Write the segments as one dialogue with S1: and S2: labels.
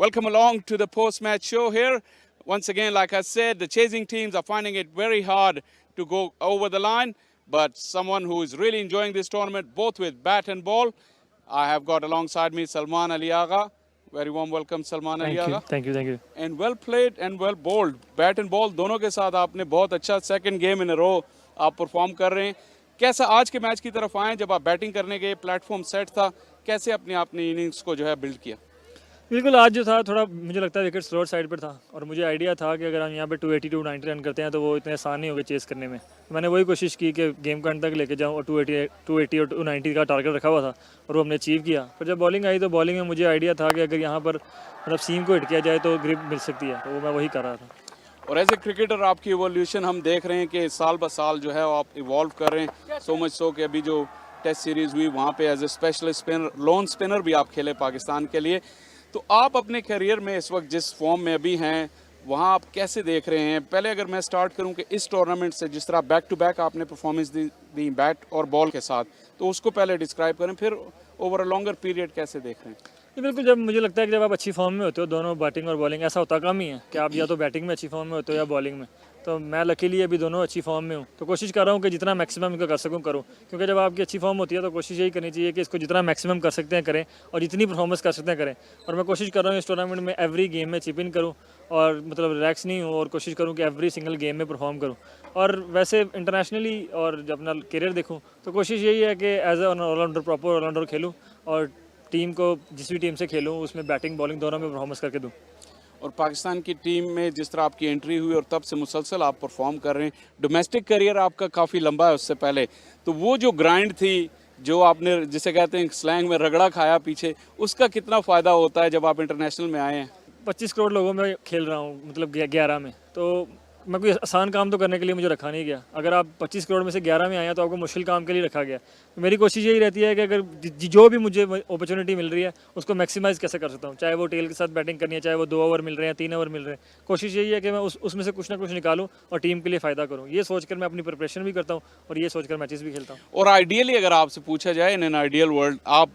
S1: Welcome along to the post-match show here. Once again, like I said, the chasing teams are finding it very hard to go over the line, but someone who is really enjoying this tournament, both with bat and ball, I have got alongside me Salman Ali Agha. Very warm welcome, Salman Ali Agha.
S2: Thank you.
S1: And well played and well bowled. Bat and ball दोनों के साथ आपने बहुत अच्छा second game in a row आप perform कर रहे हैं. कैसा आज के मैच की तरफ आए जब आप बैटिंग करने गए, प्लेटफॉर्म सेट था, कैसे अपनी इनिंग्स को जो है बिल्ड किया?
S2: बिल्कुल, आज जो था थोड़ा मुझे लगता है विकेट स्लोअर साइड पर था और मुझे आइडिया था कि अगर हम यहाँ पे 280 290 रन करते हैं तो वो इतने आसान नहीं होगा चेस करने में. तो मैंने वही कोशिश की कि गेम का अंत तक लेके जाऊँ और 280 और 290 का टारगेट रखा हुआ था और वो हमने अचीव किया. फिर जब बॉलिंग आई तो बॉलिंग में मुझे आइडिया था कि अगर यहाँ पर मतलब सीम को हिट किया जाए तो ग्रिप मिल सकती है, तो वो मैं वही कर रहा था.
S1: और एज ए क्रिकेटर आपकी इवोल्यूशन हम देख रहे हैं कि साल ब साल जो है आप इवॉल्व कर रहे हैं. सो मच सो कि अभी जो टेस्ट सीरीज़ हुई वहाँ पे as a specialist spinner, lone spinner भी आप खेले पाकिस्तान के लिए. तो आप अपने करियर में इस वक्त जिस फॉर्म में अभी हैं वहाँ आप कैसे देख रहे हैं? पहले अगर मैं स्टार्ट करूँ कि इस टूर्नामेंट से जिस तरह बैक टू बैक आपने परफॉर्मेंस दी बैट और बॉल के साथ, तो उसको पहले डिस्क्राइब करें, फिर ओवर अ लॉन्गर पीरियड कैसे देख रहे हैं?
S2: ये बिल्कुल, जब मुझे लगता है कि जब आप अच्छी फॉर्म में होते हो, दोनों बैटिंग और बॉलिंग, ऐसा होता कम ही है कि आप या तो बैटिंग में अच्छी फॉर्म में होते हो या बॉलिंग में. तो मैं लकीली अभी दोनों अच्छी फॉर्म में हूँ, तो कोशिश कर रहा हूँ कि जितना मैक्सिमम इनको कर सकूँ करूँ, क्योंकि जब आपकी अच्छी फॉर्म होती है तो कोशिश यही करनी चाहिए कि इसको जितना मैक्सिमम कर सकते हैं करें और जितनी परफॉर्मेंस कर सकते हैं करें. और मैं कोशिश कर रहा हूँ इस टूर्नामेंट में एवरी गेम में चिप इन करूँ और मतलब रिलैक्स नहीं हूँ और कोशिश करूँ कि एवरी सिंगल गेम में परफॉर्म करूँ. और वैसे इंटरनेशनली और जब अपना करियर देखूँ तो कोशिश यही है कि as a allrounder, proper allrounder खेलूँ और टीम को जिस भी टीम से खेलूँ उसमें बैटिंग बॉलिंग दोनों में परफॉर्मेंस करके दूँ.
S1: और पाकिस्तान की टीम में जिस तरह आपकी एंट्री हुई और तब से मुसलसल आप परफॉर्म कर रहे हैं, डोमेस्टिक करियर आपका काफ़ी लंबा है उससे पहले, तो वो जो ग्राइंड थी, जो आपने जिसे कहते हैं स्लैंग में रगड़ा खाया पीछे, उसका कितना फ़ायदा होता है जब आप इंटरनेशनल में आए हैं?
S2: 25 करोड़ लोगों में खेल रहा हूँ, मतलब 11 में, तो मैं कोई आसान काम तो करने के लिए मुझे रखा नहीं गया. अगर आप 25 करोड़ में से 11 में आए तो आपको मुश्किल काम के लिए रखा गया. तो मेरी कोशिश यही रहती है कि अगर जो भी मुझे अपॉर्चुनिटी मिल रही है उसको मैक्सिमाइज कैसे कर सकता हूँ, चाहे वो टेल के साथ बैटिंग करनी है, चाहे वो 2 ओवर मिल रहे हैं, 3 ओवर मिल रहे हैं. कोशिश यही है कि मैं उसमें से कुछ ना कुछ निकालूँ और टीम के लिए फ़ायदा करूँ. ये सोचकर मैं अपनी प्रिपरेशन भी करता हूँ और ये सोचकर मैचेस भी खेलता हूँ.
S1: और आइडियली अगर आपसे पूछा जाए, इन एन आइडियल वर्ल्ड, आप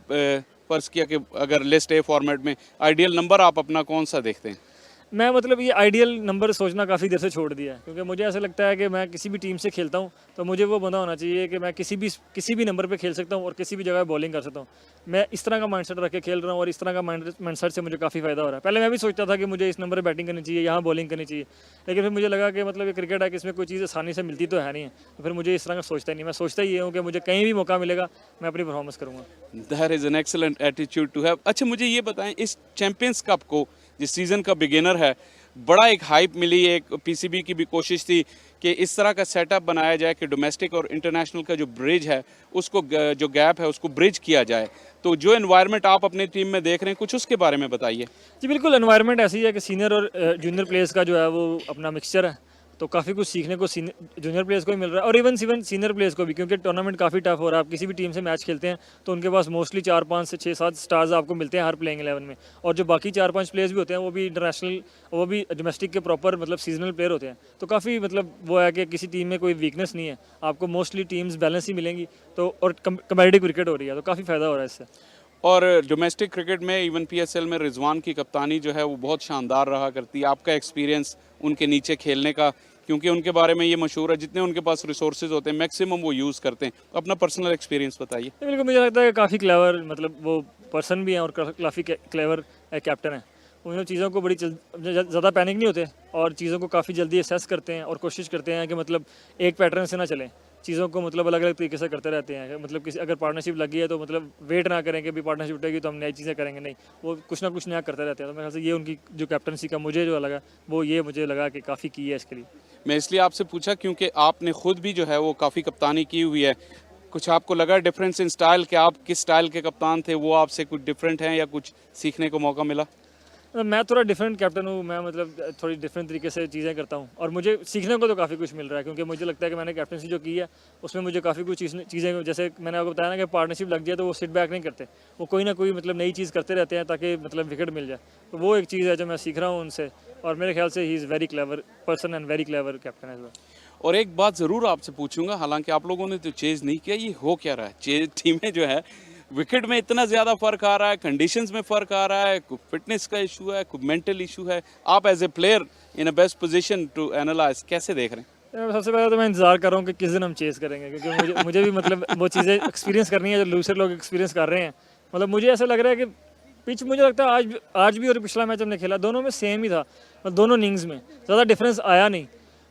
S1: फर्ज किया कि अगर लिस्ट ए फॉर्मेट में आइडियल नंबर आप अपना कौन सा देखते हैं?
S2: मैं मतलब ये आइडियल नंबर सोचना काफ़ी देर से छोड़ दिया है, क्योंकि मुझे ऐसा लगता है कि मैं किसी भी टीम से खेलता हूँ तो मुझे वो बंदा होना चाहिए कि मैं किसी भी नंबर पे खेल सकता हूँ और किसी भी जगह बॉलिंग कर सकता हूँ. मैं इस तरह का माइंडसेट रख के खेल रहा हूँ और इस तरह का माइंडसेट से मुझे काफ़ी फ़ायदा हो रहा है. पहले मैं भी सोचता था कि मुझे इस नंबर पर बैटिंग करनी चाहिए, यहाँ बॉलिंग करनी चाहिए, लेकिन फिर मुझे लगा कि मतलब ये क्रिकेट है कि इसमें कोई चीज़ आसानी से मिलती तो है नहीं है, तो फिर मुझे इस तरह का सोचता ही नहीं. मैं सोचता ही ये हूँ कि मुझे कहीं भी मौका मिलेगा मैं अपनी परफॉर्मेंस करूँगा.
S1: That is an excellent attitude to have. अच्छा, मुझे ये बताएं, इस चैंपियंस कप को, जिस सीज़न का बिगिनर है, बड़ा एक हाइप मिली, एक पीसीबी की भी कोशिश थी कि इस तरह का सेटअप बनाया जाए कि डोमेस्टिक और इंटरनेशनल का जो ब्रिज है उसको, जो गैप है उसको ब्रिज किया जाए. तो जो एनवायरनमेंट आप अपनी टीम में देख रहे हैं, कुछ उसके बारे में बताइए.
S2: जी बिल्कुल, एनवायरनमेंट ऐसी है कि सीनियर और जूनियर प्लेयर्स का जो है वो अपना मिक्सचर है, तो काफ़ी कुछ सीखने को जूनियर प्लेयर्स को भी मिल रहा है और इवन सीनियर प्लेयर्स को भी, क्योंकि टूर्नामेंट काफ़ी टफ हो रहा है. आप किसी भी टीम से मैच खेलते हैं तो उनके पास मोस्टली 4 5 से 6 7 स्टार्स आपको मिलते हैं हर प्लेइंग 11 में, और जो बाकी 4 5 प्लेयर्स भी होते हैं वो भी इंटरनेशनल, वो भी डोमेस्टिक के प्रॉपर मतलब सीजनल प्लेयर होते हैं. तो काफ़ी मतलब वो है कि किसी टीम में कोई वीकनेस नहीं है, आपको मोस्टली टीम्स बैलेंस ही मिलेंगी. तो और कम्पेटिटिव क्रिकेट हो रही है तो काफ़ी फ़ायदा हो रहा है इससे.
S1: और डोमेस्टिक क्रिकेट में इवन पीएसएल में रिजवान की कप्तानी जो है वो बहुत शानदार रहा करती है. आपका एक्सपीरियंस उनके नीचे खेलने का, क्योंकि उनके बारे में ये मशहूर है जितने उनके पास रिसोर्सेज होते हैं मैक्सिमम वो यूज़ करते हैं. अपना पर्सनल एक्सपीरियंस बताइए.
S2: बिल्कुल, मुझे लगता है कि काफ़ी क्लेवर मतलब वो पर्सन भी हैं और काफ़ी क्लेवर कैप्टन है. उन चीज़ों को बड़ी ज़्यादा पैनिक नहीं होते और चीज़ों को काफ़ी जल्दी असेस करते हैं और कोशिश करते हैं कि मतलब एक पैटर्न से ना चलें, चीज़ों को मतलब अलग अलग तरीके से करते रहते हैं. मतलब किसी अगर पार्टनरशिप लगी है तो मतलब वेट ना करें कि भी पार्टनरशिप उठेगी तो हम नई चीज़ें करेंगे, नहीं, वो कुछ ना कुछ नया करते रहते हैं. तो मेरे ख्याल से ये उनकी जो कैप्टनसी का मुझे जो लगा वो ये मुझे लगा कि काफ़ी की है इसके लिए.
S1: मैं इसलिए आपसे पूछा क्योंकि आपने खुद भी जो है वो काफ़ी कप्तानी की हुई है. कुछ आपको लगा डिफरेंस इन स्टाइल कि आप किस स्टाइल के कप्तान थे, वो आपसे कुछ डिफरेंट हैं या कुछ सीखने को मौका मिला?
S2: मैं थोड़ा डिफरेंट कैप्टन हूँ, मैं मतलब थोड़ी डिफरेंट तरीके से चीज़ें करता हूँ और मुझे सीखने को तो काफ़ी कुछ मिल रहा है, क्योंकि मुझे लगता है कि मैंने कैप्टनसी जो की है उसमें मुझे काफ़ी कुछ चीज़ें, जैसे मैंने आपको बताया ना कि पार्टनरशिप लग जाए तो वो सिट बैक नहीं करते, वो कोई ना कोई मतलब नई चीज़ करते रहते हैं ताकि मतलब विकेट मिल जाए. तो वो एक चीज़ है जो मैं सीख रहा हूँ उनसे और मेरे ख्याल से he is very clever person and very clever captain as well.
S1: और एक बात ज़रूर आपसे पूछूंगा, हालांकि आप लोगों ने तो चेज़ नहीं किया, ये हो क्या रहा है? चेज़ टीमें जो है विकेट में इतना ज़्यादा फ़र्क आ रहा है, कंडीशंस में फ़र्क आ रहा है, कोई फिटनेस का इशू है, कोई मेंटल इशू है, आप as a player in a best position to analyse कैसे देख रहे हैं?
S2: सबसे पहले तो मैं इंतज़ार कर रहा हूँ कि किस दिन हम चेस करेंगे, क्योंकि मुझे भी मतलब वो चीज़ें एक्सपीरियंस करनी है जो दूसरे लोग एक्सपीरियंस कर रहे हैं। मतलब मुझे ऐसा लग रहा है कि पिच मुझे लगता है आज भी और पिछला मैच हमने खेला दोनों में सेम ही था, मतलब दोनों इनिंग्स में ज़्यादा डिफरेंस आया नहीं।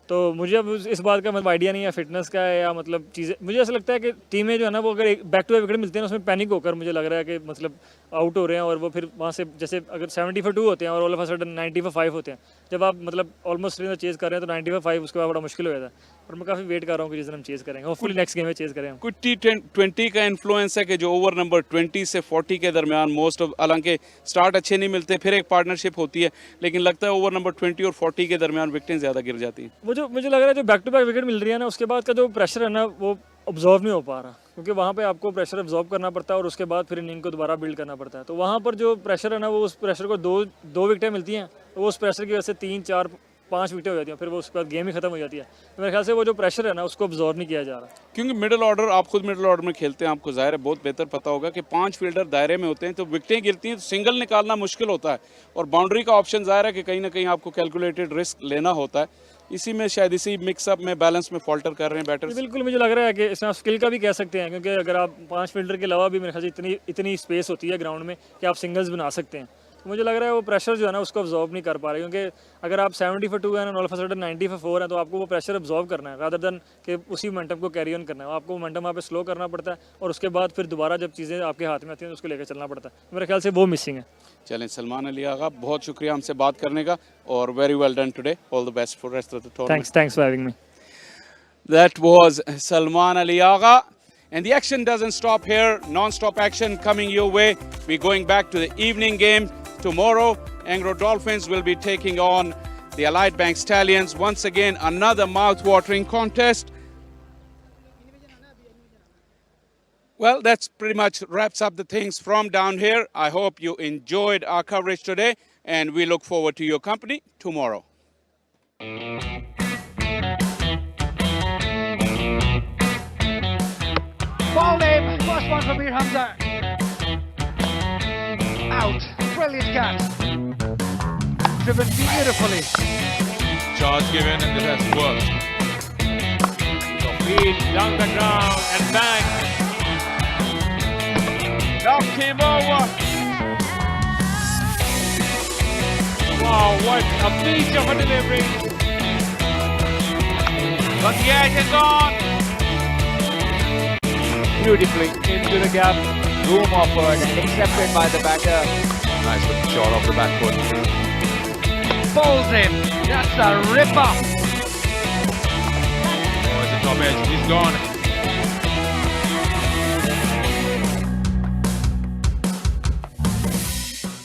S2: तो मुझे अब इस बात का मतलब आइडिया नहीं है फिटनेस का है या मतलब चीज़ें, मुझे ऐसा लगता है कि टीमें जो है ना वो अगर बैक टू बैक विकेट मिलते हैं ना उसमें पैनिक होकर मुझे लग रहा है कि मतलब आउट हो रहे हैं और वो फिर वहाँ से जैसे अगर 70 for 2 होते हैं और all of a sudden 90 for 5 होते हैं, जब आप मतलब ऑलमोस्ट चेज कर रहे हैं तो 90 for 5 उसके बाद बड़ा मुश्किल हो जाता है। और मैं काफ़ी वेट कर रहा हूँ कि जिस दिन हम चेज करेंगे, होपफुली नेक्स्ट गेम में चेज करें हम।
S1: कुछ T20 का इन्फ्लुएंस है कि जो ओवर नंबर 20 से 40 के दरमियान मोस्ट ऑफ, हालांकि स्टार्ट अच्छे नहीं मिलते, फिर एक पार्टनरशिप होती है, लेकिन लगता है ओवर नंबर 20 और 40 के दरमियान विकेटें ज़्यादा गिर जाती हैं।
S2: वो जो मुझे लग रहा है जो बैक टू बैक विकेट मिल रही है ना उसके बाद का जो प्रेशर है ना वो ऑब्जॉर्व नहीं हो पा रहा, क्योंकि वहाँ पे आपको प्रेशर ऑब्जॉर्व करना पड़ता है और उसके बाद फिर इनिंग को दोबारा बिल्ड करना पड़ता है। तो वहाँ पर जो प्रेशर है ना वो उस प्रेशर को दो विकेटें मिलती हैं, तो वो उस प्रेशर की वजह से 3, 4, 5 विकेटें हो जाती हैं, फिर वो उसके बाद गेम ही खत्म हो जाती है। तो मेरे ख्याल से वो जो प्रेशर है ना उसको ऑब्जॉर्व नहीं किया जा रहा,
S1: क्योंकि मिडिल ऑर्डर, आप खुद मिडिल ऑर्डर में खेलते हैं, आपको ज़ाहिर है बहुत बेहतर पता होगा कि 5 फील्डर दायरे में होते हैं, तो विकेटें गिरती हैं तो सिंगल निकालना मुश्किल होता है, और बाउंड्री का ऑप्शन ज़ाहिर है कि कहीं ना कहीं आपको कैलकुलेटेड रिस्क लेना होता है। इसी में शायद इसी मिक्सअप में बैलेंस में फॉल्टर कर रहे हैं बैटर्स।
S2: बिल्कुल मुझे लग रहा है कि इसमें आप स्किल का भी कह सकते हैं, क्योंकि अगर आप 5 फील्डर के अलावा भी मेरे ख्याल से इतनी स्पेस होती है ग्राउंड में कि आप सिंगल्स बना सकते हैं। तो मुझे लग रहा है वो प्रेशर जो है ना उसको ऑब्जॉर्व नहीं कर पा रहे, क्योंकि अगर आप 70 for 2 है और all of a sudden 90 for 4 है तो आपको वो प्रेशर ऑब्जॉर्व करना है रादर देन कि उसी मोमेंटम को कैरी ऑन करना है। आपको मोमेंटम वहाँ पे स्लो करना पड़ता है और उसके बाद फिर दोबारा जब चीज़ें आपके हाथ में आती हैं तो उसको लेकर चलना पड़ता है। मेरे ख्याल से वो मिसिंग है।
S1: चलें, सलमान अली आगा, बहुत शुक्रिया हमसे बात करने का, और very well done today, all the best for rest of the tournament.
S2: Thanks for having me.
S1: That was Salman Ali Agha. And the action doesn't stop here. Non-stop action coming your way. We're going back to the evening game. Tomorrow, Angro Dolphins will be taking on the Allied Bank Stallions. Once again, another mouth-watering contest. Well, that's pretty much wraps up the things from down here. I hope you enjoyed our coverage today, and we look forward to your company tomorrow.
S3: Ball in, first one from Mir Hamza. Out, brilliant catch. Driven beautifully.
S4: Charge given and this has worked. So feet down the ground and bang. Knocked him over. Wow, what a beach of a delivery. But the edge is on. Beautifully into the gap.
S3: Room offered and accepted by the batter.
S4: Nice looking shot off the back foot.
S3: Bowls in. That's a ripper.
S4: Oh, it's a top edge. He's gone.